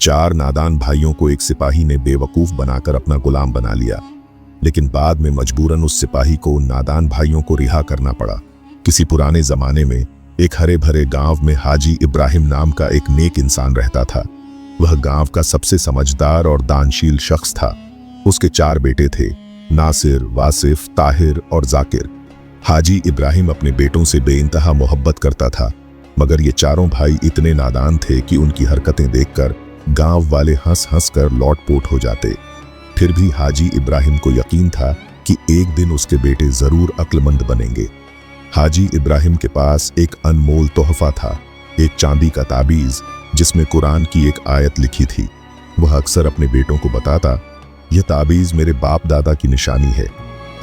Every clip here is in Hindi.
4 नादान भाइयों को एक सिपाही ने बेवकूफ बनाकर अपना गुलाम बना लिया, लेकिन बाद में मजबूरन उस सिपाही को उन नादान भाइयों को रिहा करना पड़ा। किसी पुराने जमाने में एक हरे भरे गांव में हाजी इब्राहिम नाम का एक नेक इंसान रहता था। वह गांव का सबसे समझदार और दानशील शख्स था। उसके 4 बेटे थे, नासिर, वासिफ, ताहिर और जाकिर। हाजी इब्राहिम अपने बेटों से बेइंतहा मोहब्बत करता था, मगर ये चारों भाई इतने नादान थे कि उनकी हरकतें देखकर गांव वाले हंस हंस कर लौटपोट हो जाते। फिर भी हाजी इब्राहिम को यकीन था कि एक दिन उसके बेटे जरूर अक्लमंद बनेंगे। हाजी इब्राहिम के पास एक अनमोल तोहफा था, एक चांदी का ताबीज जिसमें कुरान की एक आयत लिखी थी। वह अक्सर अपने बेटों को बताता, यह ताबीज मेरे बाप दादा की निशानी है,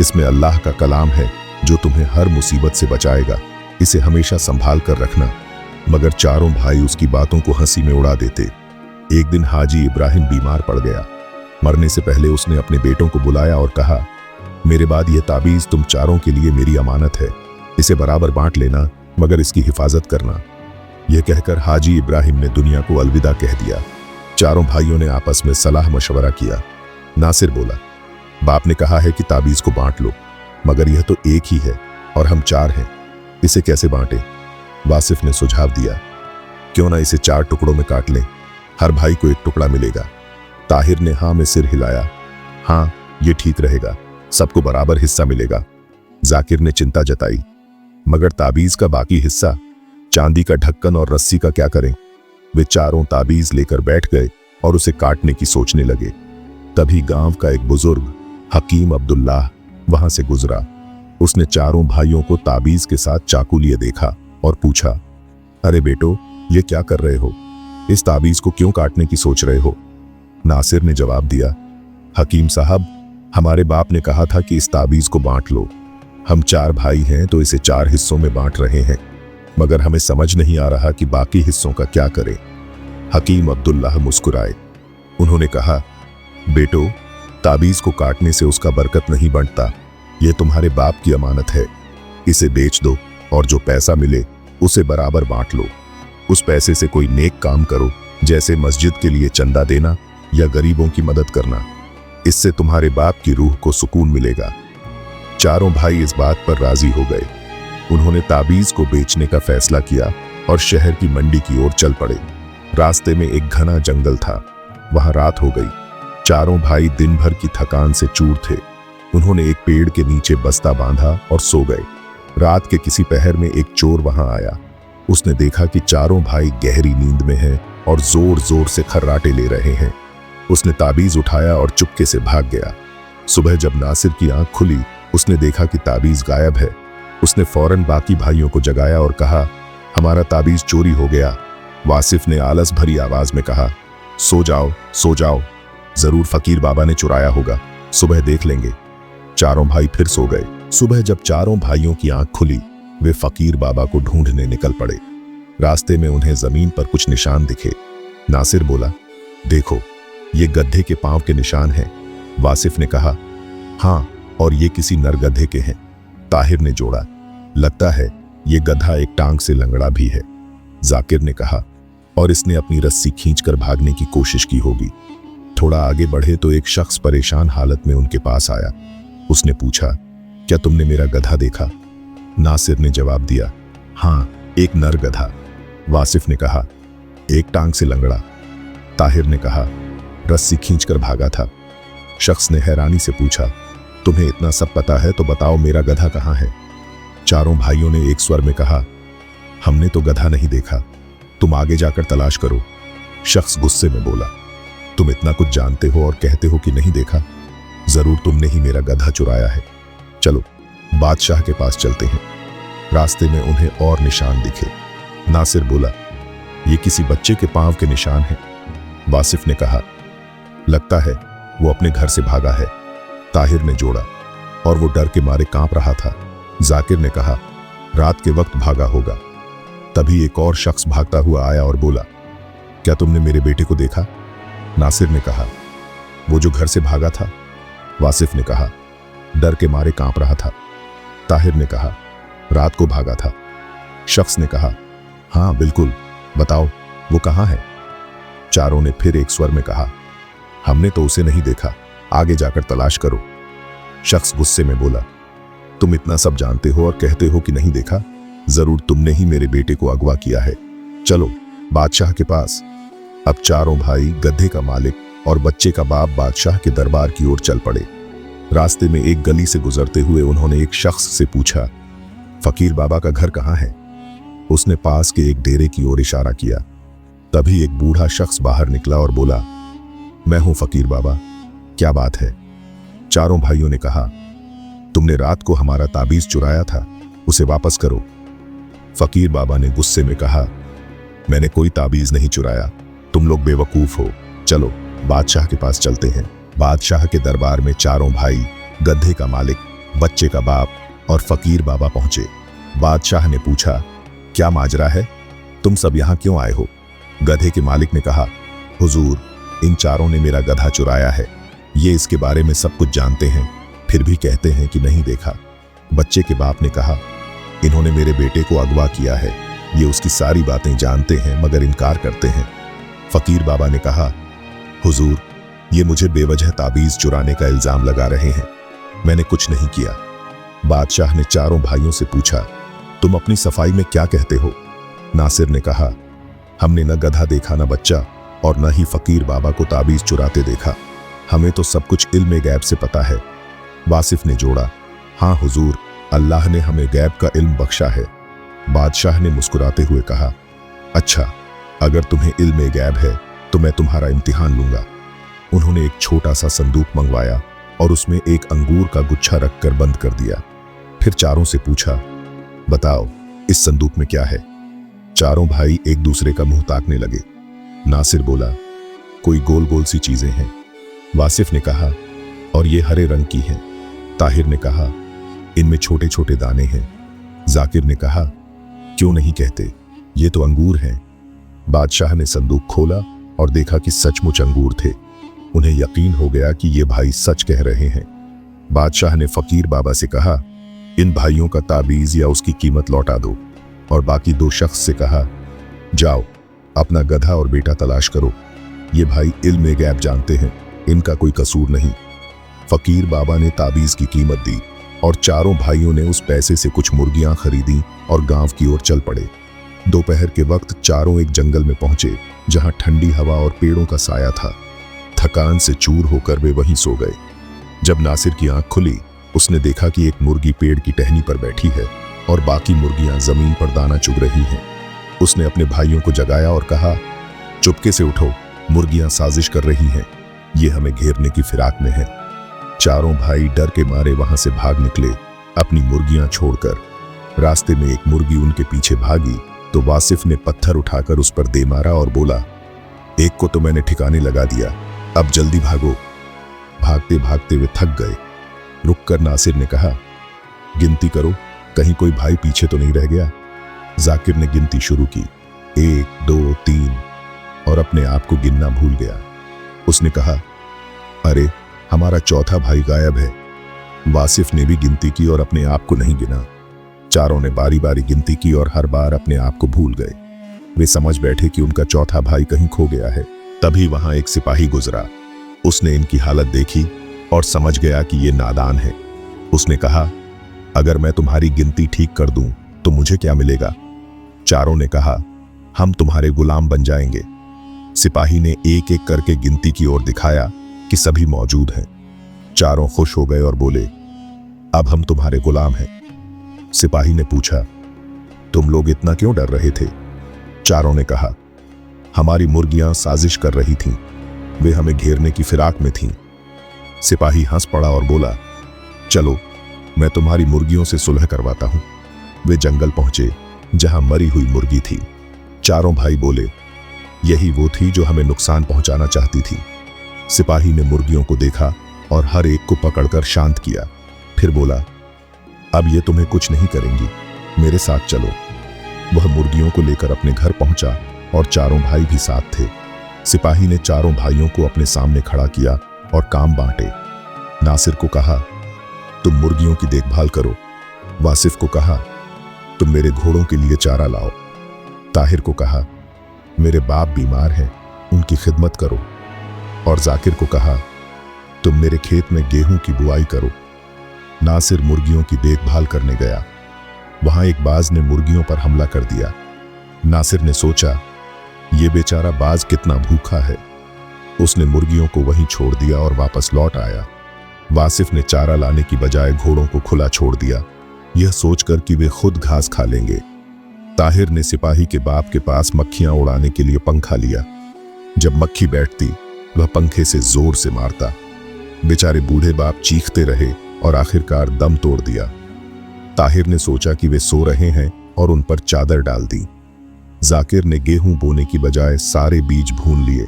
इसमें अल्लाह का कलाम है जो तुम्हें हर मुसीबत से बचाएगा, इसे हमेशा संभाल कर रखना। मगर चारों भाई उसकी बातों को हंसी में उड़ा देते। एक दिन हाजी इब्राहिम बीमार पड़ गया। मरने से पहले उसने अपने बेटों को बुलाया और कहा, मेरे बाद यह ताबीज तुम चारों के लिए मेरी अमानत है, इसे बराबर बांट लेना, मगर इसकी हिफाजत करना। यह कहकर हाजी इब्राहिम ने दुनिया को अलविदा कह दिया। चारों भाइयों ने आपस में सलाह मशवरा किया। नासिर बोला, बाप ने कहा है कि ताबीज को बांट लो, मगर यह तो एक ही है और हम 4 हैं, इसे कैसे बांटे? वासिफ ने सुझाव दिया, क्यों ना इसे 4 टुकड़ों में काट लें, हर भाई को एक टुकड़ा मिलेगा। ताहिर ने हाँ में सिर हिलाया, हाँ ये ठीक रहेगा, सबको बराबर हिस्सा मिलेगा। जाकिर ने चिंता जताई, मगर ताबीज का बाकी हिस्सा, चांदी का ढक्कन और रस्सी का क्या करें? वे चारों ताबीज लेकर बैठ गए और उसे काटने की सोचने लगे। तभी गांव का एक बुजुर्ग हकीम अब्दुल्लाह वहां से गुजरा। उसने चारों भाइयों को ताबीज के साथ चाकू लिए देखा और पूछा, अरे बेटो, ये क्या कर रहे हो? इस ताबीज को क्यों काटने की सोच रहे हो? नासिर ने जवाब दिया, हकीम साहब, हमारे बाप ने कहा था कि इस ताबीज को बांट लो। हम 4 भाई हैं तो इसे 4 हिस्सों में बांट रहे हैं, मगर हमें समझ नहीं आ रहा कि बाकी हिस्सों का क्या करें। हकीम अब्दुल्लाह मुस्कुराए। उन्होंने कहा, बेटो, ताबीज को काटने से उसका बरकत नहीं बढ़ता, ये तुम्हारे बाप की अमानत है। इसे बेच दो और जो पैसा मिले उसे बराबर बांट लो। उस पैसे से कोई नेक काम करो, जैसे मस्जिद के लिए चंदा देना या गरीबों की मदद करना। इससे तुम्हारे बाप की रूह को सुकून मिलेगा। चारों भाई इस बात पर राजी हो गए। उन्होंने ताबीज को बेचने का फैसला किया और शहर की मंडी की ओर चल पड़े। रास्ते में एक घना जंगल था, वहां रात हो गई। चारों भाई दिन भर की थकान से चूर थे। उन्होंने एक पेड़ के नीचे बस्ता बांधा और सो गए। रात के किसी पहर में एक चोर वहां आया। उसने देखा कि चारों भाई गहरी नींद में हैं और जोर जोर से खर्राटे ले रहे हैं। उसने ताबीज उठाया और चुपके से भाग गया। सुबह जब नासिर की आंख खुली, उसने देखा कि ताबीज गायब है। उसने फौरन बाकी भाइयों को जगाया और कहा, हमारा ताबीज चोरी हो गया। वासिफ ने आलस भरी आवाज में कहा, सो जाओ, सो जाओ, जरूर फकीर बाबा ने चुराया होगा, सुबह देख लेंगे। चारों भाई फिर सो गए। सुबह जब चारों भाइयों की आंख खुली, वे फकीर बाबा को ढूंढने निकल पड़े। रास्ते में उन्हें जमीन पर कुछ निशान दिखे। नासिर बोला, देखो, ये गधे के पांव के निशान हैं। वासिफ ने कहा, हाँ, और ये किसी नर गधे के हैं। ताहिर ने जोड़ा, लगता है ये गधा एक टांग से लंगड़ा भी है। जाकिर ने कहा, और इसने अपनी रस्सी खींचकर भागने की कोशिश की होगी। थोड़ा आगे बढ़े तो एक शख्स परेशान हालत में उनके पास आया। उसने पूछा, क्या तुमने मेरा गधा देखा? नासिर ने जवाब दिया, हाँ, एक नर गधा। वासिफ ने कहा, एक टांग से लंगड़ा। ताहिर ने कहा, रस्सी खींचकर भागा था। शख्स ने हैरानी से पूछा, तुम्हें इतना सब पता है तो बताओ मेरा गधा कहाँ है? चारों भाइयों ने एक स्वर में कहा, हमने तो गधा नहीं देखा, तुम आगे जाकर तलाश करो। शख्स गुस्से में बोला, तुम इतना कुछ जानते हो और कहते हो कि नहीं देखा? जरूर तुमने ही मेरा गधा चुराया है। चलो बादशाह के पास चलते हैं। रास्ते में उन्हें और निशान दिखे। नासिर बोला, ये किसी बच्चे के पांव के निशान हैं। वासिफ ने कहा, लगता है वो अपने घर से भागा है। ताहिर ने जोड़ा, और वो डर के मारे कांप रहा था। जाकिर ने कहा, रात के वक्त भागा होगा। तभी एक और शख्स भागता हुआ आया और बोला, क्या तुमने मेरे बेटे को देखा? नासिर ने कहा, वो जो घर से भागा था। वासिफ ने कहा, डर के मारे कांप रहा था। ताहिर ने कहा, रात को भागा था। शख्स ने कहा, हाँ बिल्कुल, बताओ वो कहाँ है? चारों ने फिर एक स्वर में कहा, हमने तो उसे नहीं देखा, आगे जाकर तलाश करो। शख्स गुस्से में बोला, तुम इतना सब जानते हो और कहते हो कि नहीं देखा? जरूर तुमने ही मेरे बेटे को अगवा किया है। चलो बादशाह के पास। अब चारों भाई, गधे का मालिक और बच्चे का बाप बादशाह के दरबार की ओर चल पड़े। रास्ते में एक गली से गुजरते हुए उन्होंने एक शख्स से पूछा, फकीर बाबा का घर कहाँ है? उसने पास के एक डेरे की ओर इशारा किया। तभी एक बूढ़ा शख्स बाहर निकला और बोला, मैं हूं फकीर बाबा, क्या बात है? चारों भाइयों ने कहा, तुमने रात को हमारा ताबीज चुराया था, उसे वापस करो। फकीर बाबा ने गुस्से में कहा, मैंने कोई ताबीज नहीं चुराया, तुम लोग बेवकूफ हो, चलो बादशाह के पास चलते हैं। बादशाह के दरबार में चारों भाई, गधे का मालिक, बच्चे का बाप और फकीर बाबा पहुंचे। बादशाह ने पूछा, क्या माजरा है? तुम सब यहां क्यों आए हो? गधे के मालिक ने कहा, हुजूर, इन चारों ने मेरा गधा चुराया है, ये इसके बारे में सब कुछ जानते हैं, फिर भी कहते हैं कि नहीं देखा। बच्चे के बाप ने कहा, इन्होंने मेरे बेटे को अगवा किया है, ये उसकी सारी बातें जानते हैं मगर इनकार करते हैं। फकीर बाबा ने कहा, हुजूर, ये मुझे बेवजह ताबीज चुराने का इल्जाम लगा रहे हैं, मैंने कुछ नहीं किया। बादशाह ने चारों भाइयों से पूछा, तुम अपनी सफाई में क्या कहते हो? नासिर ने कहा, हमने न गधा देखा, न बच्चा, और न ही फकीर बाबा को ताबीज चुराते देखा, हमें तो सब कुछ इल्म गैब से पता है। वासिफ ने जोड़ा, हाँ हुजूर, अल्लाह ने हमें गैब का इल्म बख्शा है। बादशाह ने मुस्कुराते हुए कहा, अच्छा, अगर तुम्हें इल्म गैब है तो मैं तुम्हारा इम्तिहान लूंगा। उन्होंने एक छोटा सा संदूक मंगवाया और उसमें एक अंगूर का गुच्छा रखकर बंद कर दिया। फिर चारों से पूछा, बताओ इस संदूक में क्या है? चारों भाई एक दूसरे का मुंह ताकने लगे। नासिर बोला, कोई गोल गोल सी चीजें हैं। वासिफ ने कहा, और ये हरे रंग की हैं। ताहिर ने कहा, इनमें छोटे छोटे दाने हैं। जाकिर ने कहा, क्यों नहीं कहते, ये तो अंगूर हैं। बादशाह ने संदूक खोला और देखा कि सचमुच अंगूर थे। उन्हें यकीन हो गया कि ये भाई सच कह रहे हैं। बादशाह ने फकीर बाबा से कहा, इन भाइयों का ताबीज या उसकी कीमत लौटा दो, और बाकी दो शख्स से कहा, जाओ अपना गधा और बेटा तलाश करो, ये भाई इल्म गैब जानते हैं, इनका कोई कसूर नहीं। फकीर बाबा ने ताबीज की कीमत दी और चारों भाइयों ने उस पैसे से कुछ मुर्गियां खरीदी और गांव की ओर चल पड़े। दोपहर के वक्त चारों एक जंगल में पहुंचे जहां ठंडी हवा और पेड़ों का साया था। थकान से चूर होकर वे वहीं सो गए। जब नासिर की आंख खुली, उसने देखा कि एक मुर्गी पेड़ की टहनी पर बैठी है और बाकी मुर्गियां जमीन पर दाना चुग रही हैं। उसने अपने भाइयों को जगाया और कहा, चुपके से उठो, मुर्गियां साजिश कर रही हैं, ये हमें घेरने की फिराक में है। चारों भाई डर के मारे वहां से भाग निकले, अपनी मुर्गियां छोड़कर। रास्ते में एक मुर्गी उनके पीछे भागी तो वासिफ ने पत्थर उठाकर उस पर दे मारा और बोला, एक को तो मैंने ठिकाने लगा दिया, अब जल्दी भागो। भागते भागते वे थक गए। रुककर नासिर ने कहा, गिनती करो, कहीं कोई भाई पीछे तो नहीं रह गया। जाकिर ने गिनती शुरू की, 1 2 3, और अपने आप को गिनना भूल गया। उसने कहा, अरे हमारा चौथा भाई गायब है। वासिफ ने भी गिनती की और अपने आप को नहीं गिना। चारों ने बारी बारी गिनती की और हर बार अपने आप को भूल गए। वे समझ बैठे कि उनका चौथा भाई कहीं खो गया है। तभी वहां एक सिपाही गुजरा। उसने इनकी हालत देखी और समझ गया कि ये नादान है। उसने कहा, अगर मैं तुम्हारी गिनती ठीक कर दूं तो मुझे क्या मिलेगा? चारों ने कहा, हम तुम्हारे गुलाम बन जाएंगे। सिपाही ने एक एक करके गिनती की ओर दिखाया कि सभी मौजूद हैं। चारों खुश हो गए और बोले, अब हम तुम्हारे गुलाम हैं। सिपाही ने पूछा, तुम लोग इतना क्यों डर रहे थे? चारों ने कहा, हमारी मुर्गियां साजिश कर रही थीं, वे हमें घेरने की फिराक में थीं। सिपाही हंस पड़ा और बोला, चलो मैं तुम्हारी मुर्गियों से सुलह करवाता हूं। वे जंगल पहुंचे जहां मरी हुई मुर्गी थी। चारों भाई बोले, यही वो थी जो हमें नुकसान पहुंचाना चाहती थी। सिपाही ने मुर्गियों को देखा और हर एक को पकड़कर शांत किया। फिर बोला, अब ये तुम्हें कुछ नहीं करेंगी, मेरे साथ चलो। वह मुर्गियों को लेकर अपने घर पहुंचा और चारों भाई भी साथ थे। सिपाही ने चारों भाइयों को अपने सामने खड़ा किया और काम बांटे। नासिर को कहा, तुम मुर्गियों की देखभाल करो। वासिफ को कहा, तुम मेरे घोड़ों के लिए चारा लाओ। ताहिर को कहा, मेरे बाप बीमार हैं, उनकी खिदमत करो। और जाकिर को कहा, तुम मेरे खेत में गेहूं की बुआई करो। नासिर मुर्गियों की देखभाल करने गया। वहां एक बाज ने मुर्गियों पर हमला कर दिया। नासिर ने सोचा, ये बेचारा बाज कितना भूखा है। उसने मुर्गियों को वहीं छोड़ दिया और वापस लौट आया। वासिफ ने चारा लाने की बजाय घोड़ों को खुला छोड़ दिया, यह सोचकर कि वे खुद घास खा लेंगे। ताहिर ने सिपाही के बाप के पास मक्खियां उड़ाने के लिए पंखा लिया। जब मक्खी बैठती, वह पंखे से जोर से मारता। बेचारे बूढ़े बाप चीखते रहे और आखिरकार दम तोड़ दिया। ताहिर ने सोचा कि वे सो रहे हैं और उन पर चादर डाल दी। जाकिर ने गेहूं बोने की बजाय सारे बीज भून लिए,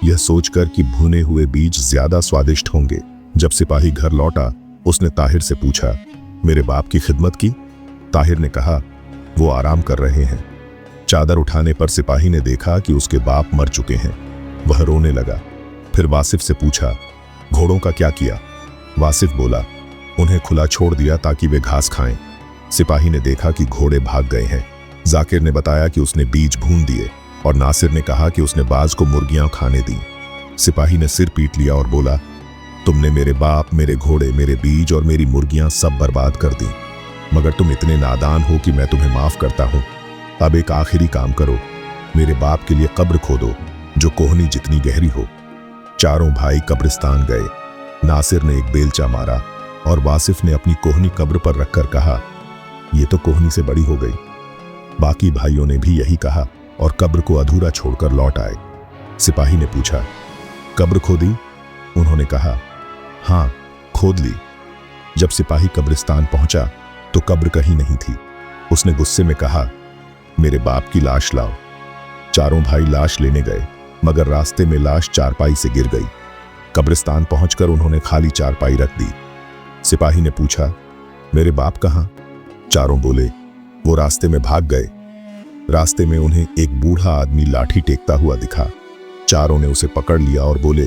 यह सोचकर कि भुने हुए बीज ज्यादा स्वादिष्ट होंगे। जब सिपाही घर लौटा, उसने ताहिर से पूछा, मेरे बाप की खिदमत की? ताहिर ने कहा, वो आराम कर रहे हैं। चादर उठाने पर सिपाही ने देखा कि उसके बाप मर चुके हैं। वह रोने लगा। फिर वासिफ से पूछा, घोड़ों का क्या किया? वासिफ बोला, उन्हें खुला छोड़ दिया ताकि वे घास खाएं। सिपाही ने देखा कि घोड़े भाग गए हैं। जाकिर ने बताया कि उसने बीज भून दिए और नासिर ने कहा कि उसने बाज को मुर्गियां खाने दी। सिपाही ने सिर पीट लिया और बोला, तुमने मेरे बाप, मेरे घोड़े, मेरे बीज और मेरी मुर्गियां सब बर्बाद कर दी, मगर तुम इतने नादान हो कि मैं तुम्हें माफ करता हूं। अब एक आखिरी काम करो, मेरे बाप के लिए कब्र खोदो जो कोहनी जितनी गहरी हो। चारों भाई कब्रिस्तान गए। नासिर ने एक बेलचा मारा और वासिफ ने अपनी कोहनी कब्र पर रखकर कहा, ये तो कोहनी से बड़ी हो गई। बाकी भाइयों ने भी यही कहा और कब्र को अधूरा छोड़कर लौट आए। सिपाही ने पूछा, कब्र खोदी? उन्होंने कहा, हाँ, खोद ली। जब सिपाही कब्रिस्तान पहुंचा तो कब्र कहीं नहीं थी। उसने गुस्से में कहा, मेरे बाप की लाश लाओ। चारों भाई लाश लेने गए, मगर रास्ते में लाश चारपाई से गिर गई। कब्रिस्तान पहुंचकर उन्होंने खाली चारपाई रख दी। सिपाही ने पूछा, मेरे बाप कहाँ? चारों बोले, वो रास्ते में भाग गए। रास्ते में उन्हें एक बूढ़ा आदमी लाठी टेकता हुआ दिखा। चारों ने उसे पकड़ लिया और बोले,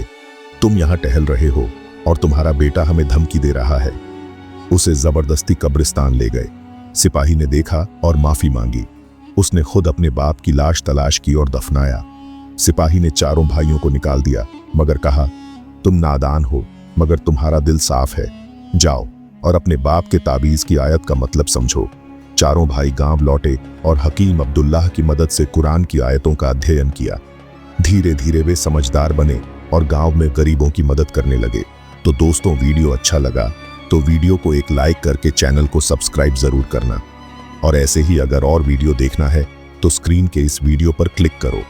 तुम यहां टहल रहे हो और तुम्हारा बेटा हमें धमकी दे रहा है। उसे जबरदस्ती कब्रिस्तान ले गए। सिपाही ने देखा और माफी मांगी। उसने खुद अपने बाप की लाश तलाश की और दफनाया। सिपाही ने चारों भाइयों को निकाल दिया, मगर कहा, तुम नादान हो, मगर तुम्हारा दिल साफ है। जाओ और अपने बाप के ताबीज की आयत का मतलब समझो। चारों भाई गांव लौटे और हकीम अब्दुल्लाह की मदद से कुरान की आयतों का अध्ययन किया। धीरे धीरे वे समझदार बने और गांव में गरीबों की मदद करने लगे। तो दोस्तों, वीडियो अच्छा लगा तो वीडियो को एक लाइक करके चैनल को सब्सक्राइब जरूर करना। और ऐसे ही अगर और वीडियो देखना है तो स्क्रीन के इस वीडियो पर क्लिक करो।